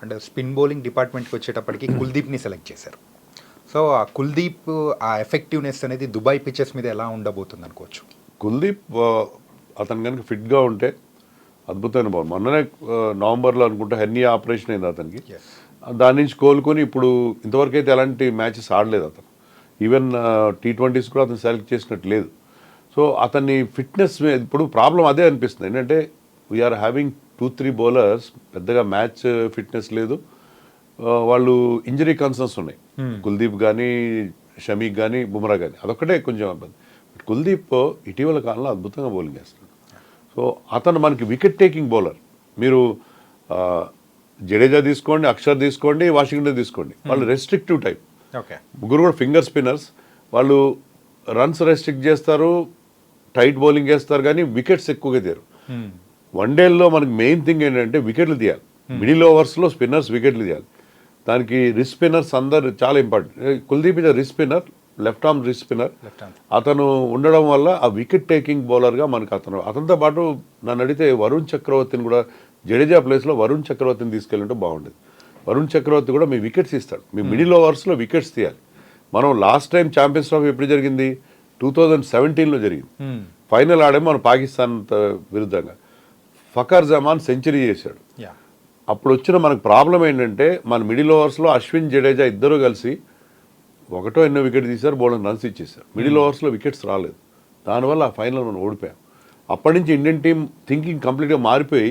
అంటే spin bowling డిపార్ట్మెంట్కి వచ్చేటప్పటికి కుల్దీప్ని సెలెక్ట్ చేశారు. సో ఆ కుల్దీప్ ఆ ఎఫెక్టివ్నెస్ అనేది దుబాయ్ పిచెస్ మీద ఎలా ఉండబోతుంది అనుకోవచ్చు? కుల్దీప్ అతను కనుక ఫిట్గా ఉంటే అద్భుతమైన బాల్. మొన్ననే నవంబర్లో అనుకుంటా హెర్నియా ఆపరేషన్ అయింది అతనికి. దాని నుంచి కోలుకొని ఇప్పుడు ఇంతవరకు అయితే ఎలాంటి మ్యాచెస్ ఆడలేదు అతను. ఈవెన్ T20s కూడా అతను సెలెక్ట్ చేసినట్టు లేదు. సో అతన్ని ఫిట్నెస్ ఇప్పుడు ప్రాబ్లం అదే అనిపిస్తుంది. ఏంటంటే వీఆర్ హ్యావింగ్ 2-3 బౌలర్స్ పెద్దగా మ్యాచ్ ఫిట్నెస్ లేదు. వాళ్ళు ఇంజరీ కన్సర్న్స్ ఉన్నాయి. కుల్దీప్ కానీ, షమీక్ కానీ, బుమ్రా కానీ, అదొక్కటే కొంచెం ఇబ్బంది. కుల్దీప్ ఇటీవల కాలంలో అద్భుతంగా బౌలింగ్ చేస్తున్నాడు. సో అతను మనకి వికెట్ టేకింగ్ బౌలర్. మీరు జడేజా తీసుకోండి, అక్షర్ తీసుకోండి, వాషింగ్టన్ తీసుకోండి, వాళ్ళు రెస్ట్రిక్టివ్ టైప్. ముగ్గురు కూడా ఫింగర్ స్పిన్నర్స్. వాళ్ళు రన్స్ రెస్ట్రిక్ట్ చేస్తారు, టైట్ బౌలింగ్ చేస్తారు, కానీ వికెట్స్ ఎక్కువగా తీయరు. వన్డేల్లో మనకి మెయిన్ థింగ్ ఏంటంటే వికెట్లు తీయాలి. మిడిల్ ఓవర్స్లో స్పిన్నర్స్ వికెట్లు తీయాలి. దానికి రిస్ట్ స్పిన్నర్స్ అందరు చాలా important. Kuldeep is wrist spinner, left arm wrist spinner. అతను ఉండడం వల్ల ఆ వికెట్ టేకింగ్ బౌలర్గా మనకు అతనితో పాటు నన్ను అడిగితే వరుణ్ చక్రవర్తిని కూడా, జడేజా ప్లేస్లో వరుణ్ చక్రవర్తిని తీసుకెళ్ళింటే బాగుండేది. వరుణ్ చక్రవర్తి కూడా మీ వికెట్స్ ఇస్తాడు. మీ మిడిల్ ఓవర్స్లో వికెట్స్ తీయాలి. మనం లాస్ట్ టైం ఛాంపియన్స్ ట్రోఫీ ఎప్పుడు జరిగింది? 2017లో జరిగింది. ఫైనల్ ఆడేమో మన పాకిస్తాన్ విరుద్ధంగా. ఫకర్ జమాన్ సెంచరీ చేశాడు. అప్పుడు వచ్చిన మనకు ప్రాబ్లం ఏంటంటే మన మిడిల్ ఓవర్స్లో అశ్విన్, జడేజా ఇద్దరు కలిసి ఒకటో ఎన్నో వికెట్ తీశారు, బౌలర్ రన్స్ ఇచ్చేసారు. మిడిల్ ఓవర్స్లో వికెట్స్ రాలేదు. దానివల్ల ఆ ఫైనల్ మనం ఓడిపోయాం. అప్పటి నుంచి ఇండియన్ టీం థింకింగ్ కంప్లీట్గా మారిపోయి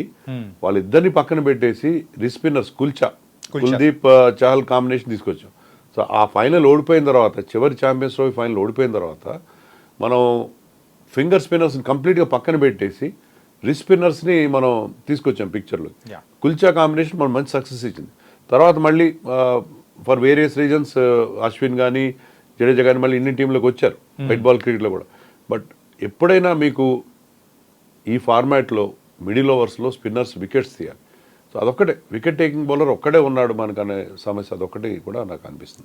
వాళ్ళిద్దరిని పక్కన పెట్టేసి wrist spinners Kuldeep Chahal combination తీసుకొచ్చాం. సో ఆ ఫైనల్ ఓడిపోయిన తర్వాత, చివరి ఛాంపియన్స్ ట్రోఫీ ఫైనల్ ఓడిపోయిన తర్వాత మనం ఫింగర్ స్పిన్నర్స్ని కంప్లీట్గా పక్కన పెట్టేసి రిస్ట్ స్పిన్నర్స్ని మనం తీసుకొచ్చాం పిక్చర్లో. కుల్చా కాంబినేషన్ మనం మంచి సక్సెస్ ఇచ్చింది. తర్వాత మళ్ళీ ఫర్ వేరియస్ రీజన్స్ అశ్విన్ కానీ, జడేజా కానీ మళ్ళీ ఇండియన్ టీంలోకి వచ్చారు వైట్ బాల్ క్రికెట్లో కూడా. బట్ ఎప్పుడైనా మీకు ఈ ఫార్మాట్లో మిడిల్ ఓవర్స్లో స్పిన్నర్స్ వికెట్స్ తీయాలి. సో అదొక్కటే, వికెట్ టేకింగ్ బౌలర్ ఒక్కడే ఉన్నాడు మనకనే సమస్య అదొక్కటి కూడా నాకు అనిపిస్తుంది.